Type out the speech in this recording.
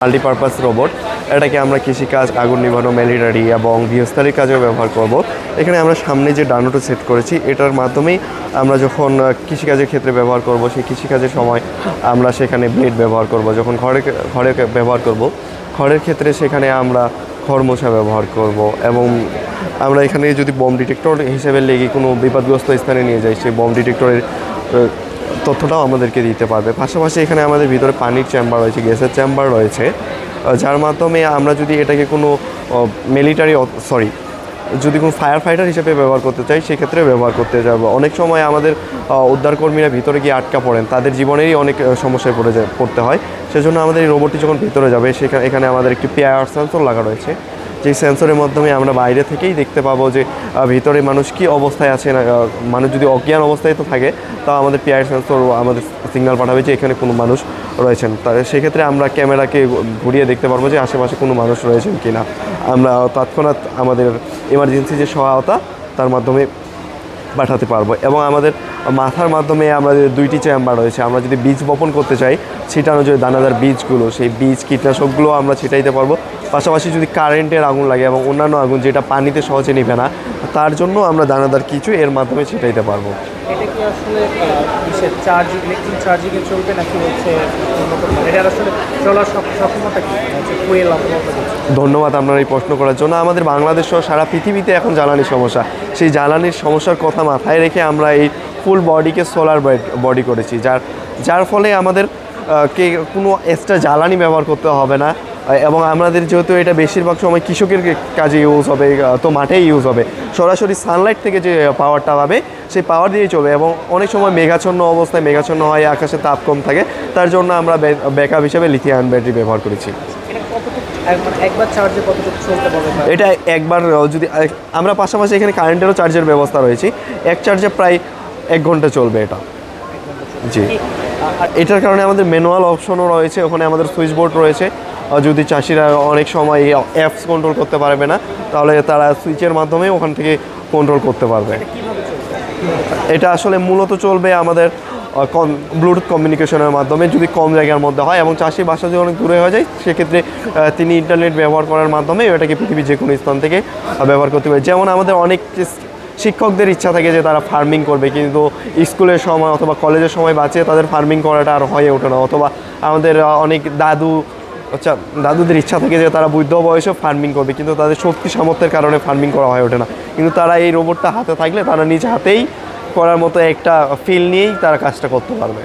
Multipurpose robot. এটাকে আমরা কৃষিকাজ, আগুন নিভানো, মিলিটারি এবং গৃহস্থালির কাজেও ব্যবহার করব। এখানে আমরা সামনে যে ডানোটা সেট করেছি এটার মাধ্যমেই আমরা যখন কৃষিকাজের ক্ষেত্রে ব্যবহার করব, সেই কৃষিকাজের সময় আমরা সেখানে ব্লেড ব্যবহার করব। যখন ঘরে ব্যবহার করব, খড়ের ক্ষেত্রে সেখানে আমরা খড় মোছা ব্যবহার করব। এবং আমরা এখানে যদি বম ডিটেক্টর হিসেবে লেগে কোনো বিপদগ্রস্ত স্থানে নিয়ে যাই, সেই বম ডিটেক্টরের তথ্যটাও আমাদেরকে দিতে পারবে। পাশাপাশি এখানে আমাদের ভিতরে পানির চেম্বার রয়েছে, গ্যাসের চেম্বার রয়েছে, যার মাধ্যমে আমরা যদি এটাকে কোনো যদি কোনো ফায়ার ফাইটার হিসেবে ব্যবহার করতে চাই, সেক্ষেত্রে ব্যবহার করতে যাব। অনেক সময় আমাদের উদ্ধারকর্মীরা ভিতরে গিয়ে আটকা পড়েন, তাদের জীবনেরই অনেক সমস্যায় পড়তে হয়। সেজন্য আমাদের এই রোবটটি যখন ভিতরে যাবে, এখানে আমাদের একটি পিআইআর সেন্সর লাগা রয়েছে। যেই সেন্সরের মাধ্যমে আমরা বাইরে থেকেই দেখতে পাবো যে ভিতরে মানুষ কী অবস্থায় আছে। মানুষ যদি অজ্ঞান অবস্থায় তো থাকে, তাও আমাদের পিআইআর সেন্সর আমাদের সিগন্যাল পাঠাবে যে এখানে কোনো মানুষ রয়েছেন। সেক্ষেত্রে আমরা ক্যামেরাকে ঘুরিয়ে দেখতে পারবো যে আশেপাশে কোনো মানুষ রয়েছেন কি না। আমরা তৎক্ষণাৎ আমাদের এমার্জেন্সি যে সহায়তা, তার মাধ্যমে পাঠাতে পারবো। এবং আমাদের মাথার মাধ্যমে আমাদের দুইটি চেম্বার রয়েছে। আমরা যদি বীজ বপন করতে চাই, ছিটানো যে দানাদার বীজগুলো, সেই বীজ কীটনাশকগুলো আমরা ছিটাইতে পারবো। পাশাপাশি যদি কারেন্টের আগুন লাগে এবং অন্যান্য আগুন যেটা পানিতে সহজে নিবে না, তার জন্য আমরা দানাদার কিছু এর মাধ্যমে ছিটাইতে পারবো। এটা কি আসলে ইলেকট্রিক চার্জিংয়ে চলবে নাকি হচ্ছে এটা আসলে চলার সক্ষমতা কি? ধন্যবাদ আপনার এই প্রশ্ন করার জন্য। আমাদের বাংলাদেশ সহ সারা পৃথিবীতে এখন জ্বালানির সমস্যা। সেই জ্বালানির সমস্যার কথা মাথায় রেখে আমরা এই ফুল বডিকে সোলার বডি করেছি, যার ফলে আমাদের কোনো এক্সট্রা জ্বালানি ব্যবহার করতে হবে না। এবং আমাদের যেহেতু এটা বেশিরভাগ সময় কৃষকের কাজে ইউজ হবে, তো মাঠেই ইউজ হবে, সরাসরি সানলাইট থেকে যে পাওয়ারটা পাবে সেই পাওয়ার দিয়েই চলবে। এবং অনেক সময় মেঘাচ্ছন্ন হয়, আকাশে তাপ কম থাকে, তার জন্য আমরা ব্যাকআপ হিসেবে লিথিয়াম ব্যাটারি ব্যবহার করেছি। এটা একবার যদি আমরা পাশাপাশি এখানে কারেন্টেরও চার্জের ব্যবস্থা রয়েছে, এক চার্জে প্রায় 1 ঘন্টা চলবে এটা। জি, এটার কারণে আমাদের ম্যানুয়াল অপশনও রয়েছে, ওখানে আমাদের সুইচ বোর্ড রয়েছে। যদি চাষিরা অনেক সময় অ্যাপস কন্ট্রোল করতে পারবে না, তাহলে তারা সুইচের মাধ্যমে ওখান থেকে কন্ট্রোল করতে পারবে। এটা আসলে মূলত চলবে আমাদের ব্লুটুথ কমিউনিকেশনের মাধ্যমে, যদি কম জায়গার মধ্যে হয় এবং চাষির বাসা যদি অনেক দূরে হয়ে যায়, সেক্ষেত্রে তিনি ইন্টারনেট ব্যবহার করার মাধ্যমে এটাকে পৃথিবীর যে কোনো স্থান থেকে ব্যবহার করতে পারে। যেমন আমাদের অনেক শিক্ষকদের ইচ্ছা থাকে যে তারা ফার্মিং করবে, কিন্তু স্কুলের সময় অথবা কলেজের সময় বাঁচিয়ে তাদের ফার্মিং করাটা আর হয়ে ওঠে না। অথবা আমাদের অনেক দাদুদের ইচ্ছা থাকে যে তারা বৃদ্ধ বয়সে ফার্মিং করবে, কিন্তু তাদের শক্তি সামর্থ্যের কারণে ফার্মিং করা হয়ে ওঠে না। কিন্তু তারা এই রোবটটা হাতে থাকলে তারা নিজ হাতেই করার মতো একটা ফিল নিয়েই তারা কাজটা করতে পারবে।